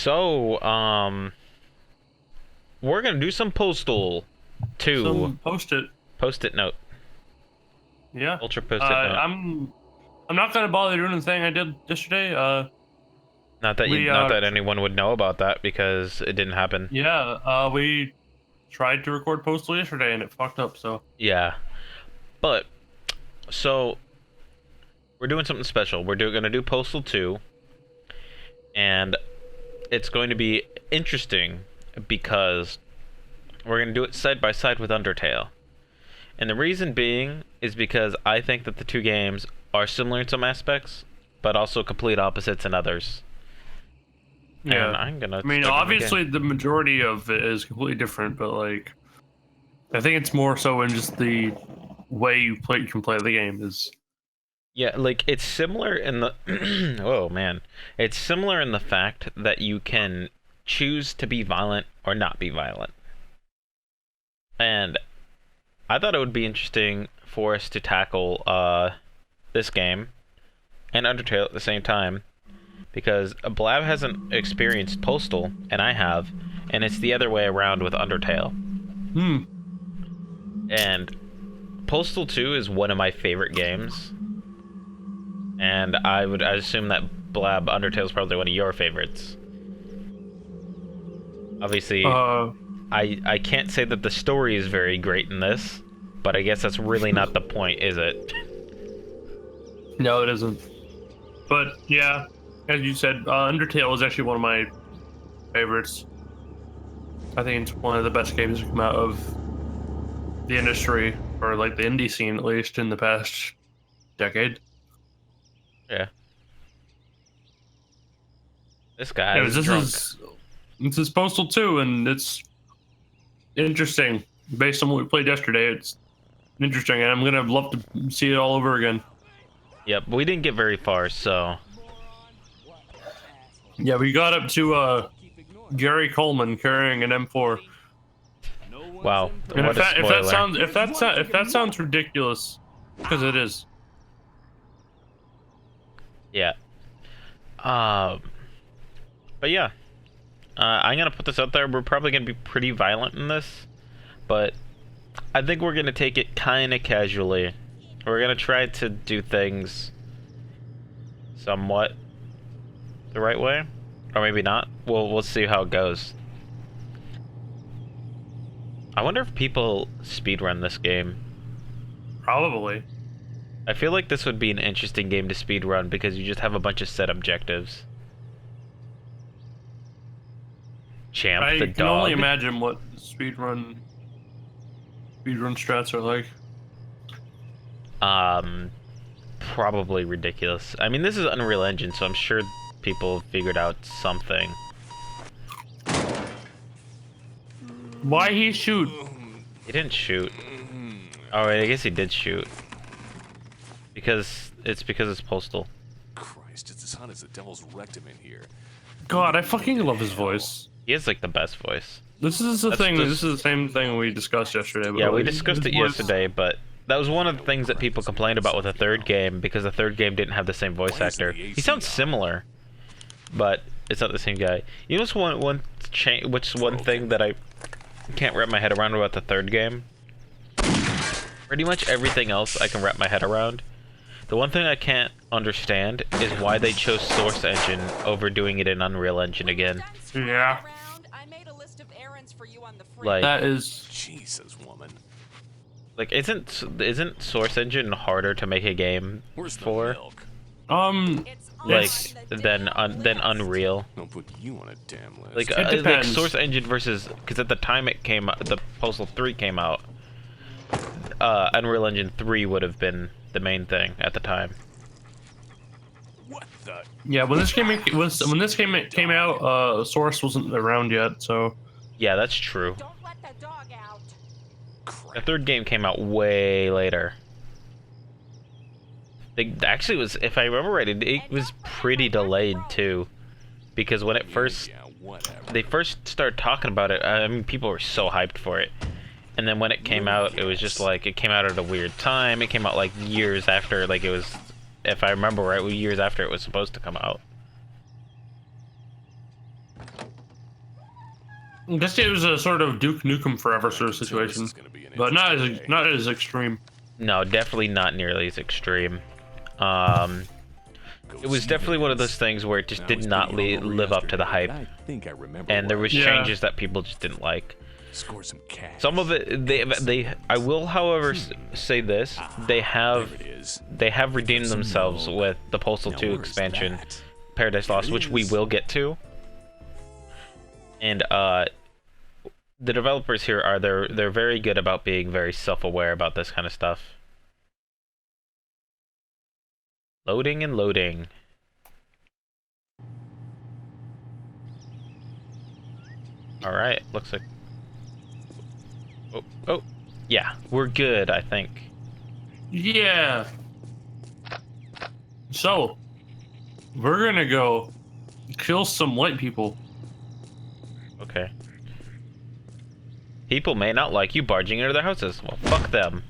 So, we're gonna do some Postal 2. Some Post-it note. Yeah. Ultra post-it note. I'm not gonna bother doing the thing I did yesterday. Not that anyone would know about that because it didn't happen. Yeah. We tried to record Postal yesterday and it fucked up. So. Yeah. But so we're doing something special. We're gonna do Postal 2, and it's going to be interesting because we're gonna do it side by side with Undertale. And the reason being is because I think that the two games are similar in some aspects, but also complete opposites in others. Yeah. And I'm gonna. I mean, obviously, the majority of it is completely different, but like, I think it's more so in just the way you can play the game is. Yeah, like it's similar in the. Oh man, it's similar in the fact that you can choose to be violent or not be violent. And I thought it would be interesting for us to tackle this game and Undertale at the same time, because Blab hasn't experienced Postal, and I have, and it's the other way around with Undertale. And Postal 2 is one of my favorite games, and I assume that Blab Undertale is probably one of your favorites. Obviously, I can't say that the story is very great in this, but I guess that's really not the point, is it? No, it isn't. But yeah, as you said, Undertale is actually one of my favorites. I think it's one of the best games to come out of the industry, or like the indie scene at least, in the past decade. Yeah. This guy Anyways, is drunk. This is Postal 2, and it's interesting. Based on what we played yesterday, it's interesting, and I'm gonna love to see it all over again. Yep, we didn't get very far, so... Yeah, we got up to Gary Coleman carrying an M4. Wow, And what a spoiler. if that sounds ridiculous, because it is. Yeah. But yeah. I'm gonna put this out there. We're probably gonna be pretty violent in this, but I think we're gonna take it kinda casually. We're gonna try to do things somewhat the right way, or maybe not. We'll see how it goes. I wonder if people speedrun this game. Probably. I feel like this would be an interesting game to speedrun because you just have a bunch of set objectives. Champ the dog. I can only imagine what speedrun strats are like. Probably ridiculous. I mean, this is Unreal Engine, so I'm sure people figured out something. Why he shoot? He didn't shoot. Oh, I guess he did shoot. Because it's Postal. Christ, it's as hot as the devil's rectum in here. God, I fucking love his voice. He has like the best voice. This is the thing. This is the same thing we discussed yesterday. But yeah, we like, discussed it yesterday, but that was one of the things that people complained about with the third game, because the third game didn't have the same voice actor. He sounds similar, but it's not the same guy. You know what's one thing that I can't wrap my head around about the third game? Pretty much everything else I can wrap my head around. The one thing I can't understand is why they chose Source Engine over doing it in Unreal Engine again. Yeah. Like, that is Jesus, woman. Like, isn't Source Engine harder to make a game for? Like than Unreal. Don't put you on a damn list. Like Source Engine versus, because at the time it came out, the Postal 3 came out. Unreal Engine 3 would have been the main thing at the time. What the? Yeah, when this game came out, Source wasn't around yet, so. Yeah, that's true. Don't let the dog out. The third game came out way later. Actually, was, if I remember right, it was pretty delayed too, because when it first they first started talking about it, I mean, people were so hyped for it, and then when it came out, it was just like it came out at a weird time. It came out like years after, like it was, if I remember right, years after it was supposed to come out. I guess it was a sort of Duke Nukem Forever sort of I can tell this situation, is gonna be an but interesting day. not as extreme. No, definitely not nearly as extreme. Um, Go it was see definitely one of this. those things where it just I did was not pretty hungover live up to the yesterday, hype, but I think I remember and there why. was Yeah. changes that people just didn't like. Score some cash. Some of it, I will, however, say this: they There it is. have redeemed Some themselves milk. with the Postal Now, 2 where's expansion, that? Paradise Here Lost, it which we is. will get to. And the developers here are they're very good about being very self-aware about this kind of stuff. Loading and loading. All right, looks like. Oh, yeah, we're good, I think. Yeah. So, we're gonna go kill some white people. Okay. People may not like you barging into their houses. Well, fuck them.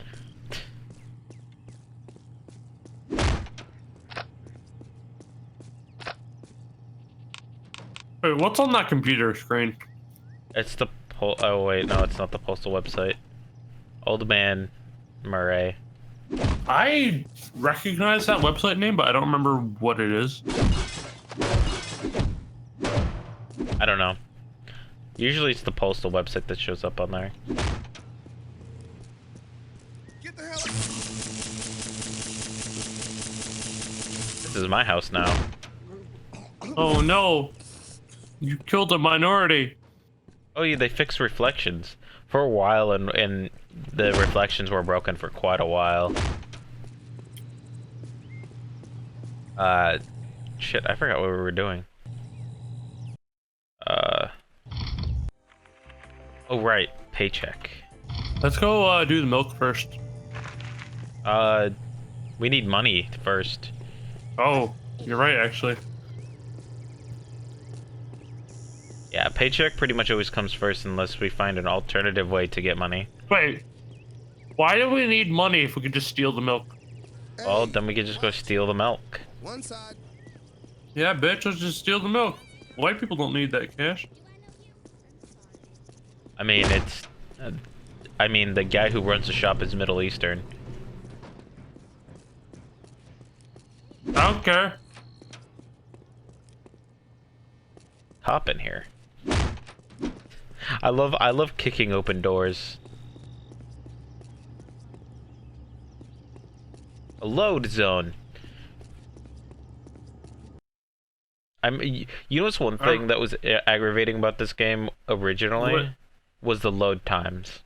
Wait, what's on that computer screen? It's the oh wait, no, it's not the Postal website. Old Man Murray. I recognize that website name, but I don't remember what it is. I don't know. Usually it's the Postal website that shows up on there. Get the hell out. This is my house now. Oh no! You killed a minority. Oh yeah, they fixed reflections for a while, and the reflections were broken for quite a while. Shit, I forgot what we were doing. Oh right, paycheck. Let's go do the milk first. We need money first. Oh, you're right, actually. Yeah, paycheck pretty much always comes first unless we find an alternative way to get money. Wait, why do we need money if we could just steal the milk? Well, then we could just go steal the milk. One side. Yeah, bitch, let's just steal the milk. White people don't need that cash. I mean, it's... I mean, the guy who runs the shop is Middle Eastern. I don't care. Hop in here. I love kicking open doors. A load zone. You know what's one thing that was aggravating about this game originally? What? Was the load times.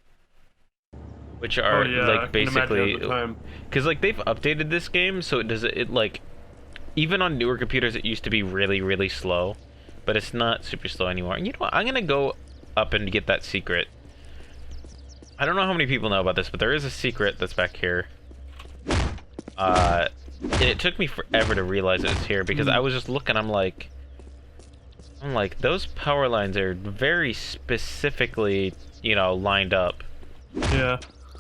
Which are I like can imagine basically at the time. because like they've updated this game so it like even on newer computers it used to be really slow, but it's not super slow anymore. And you know what? I'm gonna go up and get that secret. I don't know how many people know about this, but there is a secret that's back here. And it took me forever to realize it was here because I was just looking. I'm like, those power lines are very specifically, you know, lined up. Yeah.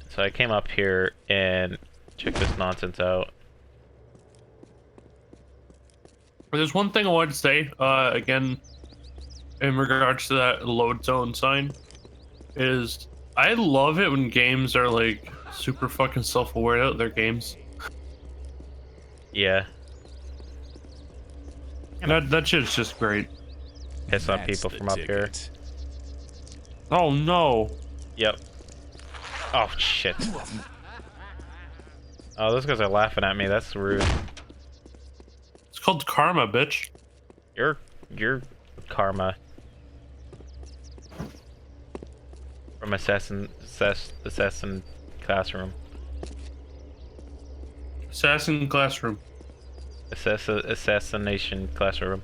So I came up here and checked this nonsense out. There's one thing I wanted to say, again, in regards to that load zone sign, is I love it when games are like super fucking self-aware about their games. Yeah, That shit's just great. piss on That's people the from up here. ticket. Oh no. Yep. Oh shit. Oh, those guys are laughing at me. That's rude. It's called karma, bitch. You're karma from assassin classroom. Assassin classroom. Assassination classroom.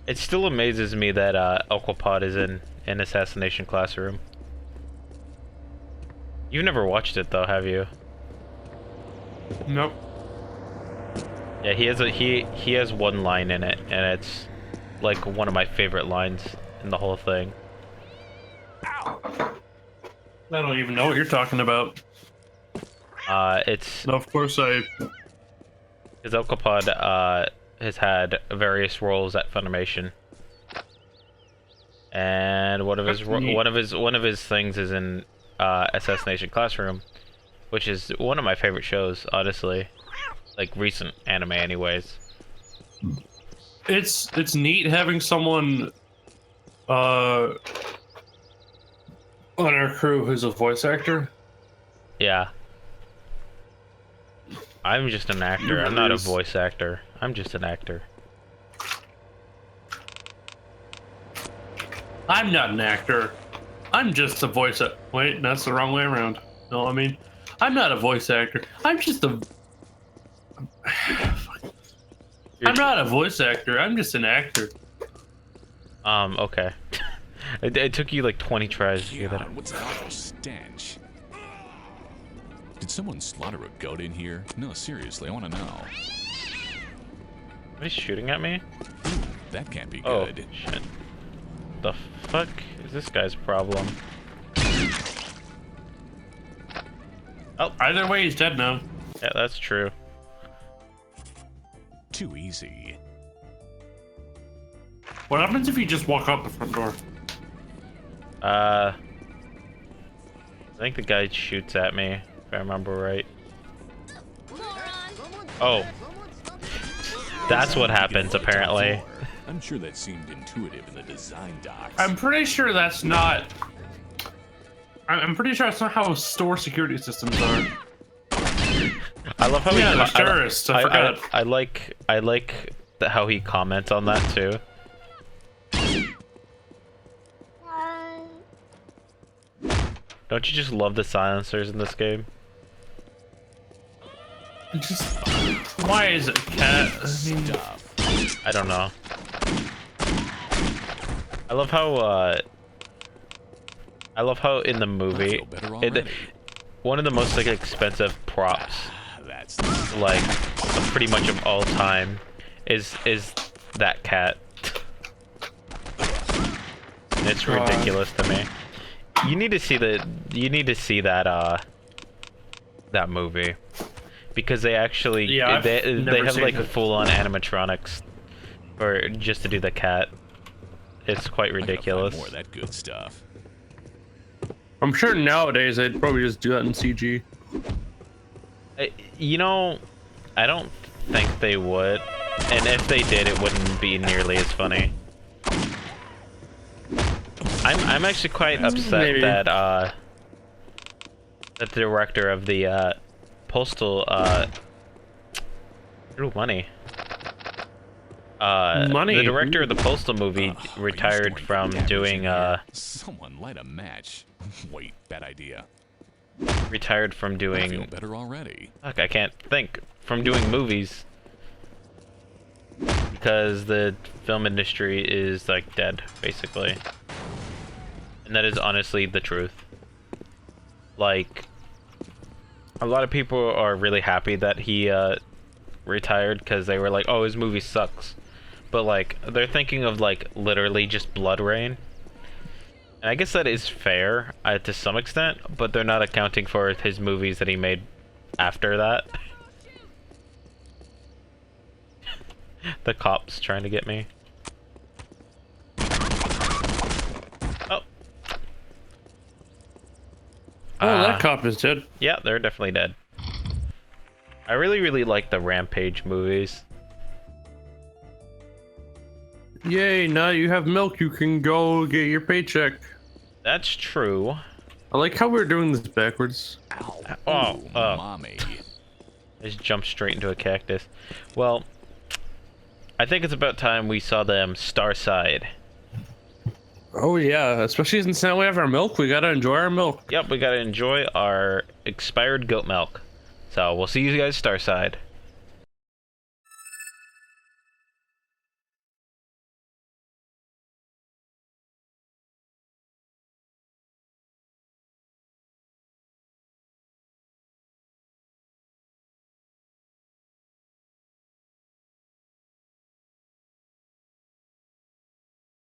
It still amazes me that Aquapod is in an assassination classroom. You've never watched it though, have you? Nope. Yeah, he has one line in it, and it's like one of my favorite lines in the whole thing. I don't even know what you're talking about. It's No, of course I. because Aquapod has had various roles at Funimation, and one of his things is in Assassination Classroom, which is one of my favorite shows, honestly. Like recent anime, anyways. It's neat having someone on our crew who's a voice actor. Yeah. I'm just an actor. It I'm not a is. voice actor. I'm just an actor. I'm not an actor. I'm just a voice. Wait, that's the wrong way around. No, I mean, I'm not a voice actor. I'm just a. I'm not a voice actor. I'm just an actor. Okay. It took you like 20 tries to get that. God, what's that awful stench? Did someone slaughter a goat in here? No, seriously, I want to know. He's shooting at me? That can't be Oh, good. shit. The fuck is this guy's problem? Oh, Either way, he's dead now. yeah, that's true. Too easy. What happens if you just walk out the front door? I think the guy shoots at me, if I remember right. Oh, that's what happens apparently. I'm sure that seemed intuitive in the design docs. I'm pretty sure that's not. I'm pretty sure that's not how store security systems are. I love how Yeah, he there's terrorists. I forgot. I like how he comments on that too. Don't you just love the silencers in this game? Just why is it cat? I mean, Stuff. I don't know. I love how in the movie, feel better already. one of the most like expensive props, That's like pretty much of all time, is that cat. And it's ridiculous to me. You need to see that that movie, because they actually Yeah, they I've never have seen like it. full-on animatronics for just to do the cat. It's quite I gotta find ridiculous. more of that good stuff. I'm sure nowadays they'd probably just do that in CG. You know, I don't think they would, and if they did, it wouldn't be nearly as funny. I'm actually quite upset Maybe. that the director of the Postal ooh, money. Money. The director of the Postal movie Ugh, are you retired storing from cadavers doing in here? Someone light a match. Wait, bad idea. retired from I feel doing better already. fuck, I can't think, from doing movies, because the film industry is like dead, basically. And that is honestly the truth. Like, a lot of people are really happy that he retired, because they were like, oh, his movie sucks. But like, they're thinking of like literally just Blood Rain. And I guess that is fair to some extent, but they're not accounting for his movies that he made after that. The cops trying to get me. Oh. Oh, that cop is dead. Yeah, they're definitely dead. I really like the Rampage movies. Yay! Now you have milk. You can go get your paycheck. That's true. I like how we're doing this backwards. Ow. Oh, Ooh, oh. mommy. I just jumped straight into a cactus. Well, I think it's about time we saw them Starside. Oh yeah, especially since now we have our milk. We gotta enjoy our milk. Yep, we gotta enjoy our expired goat milk. So we'll see you guys Starside.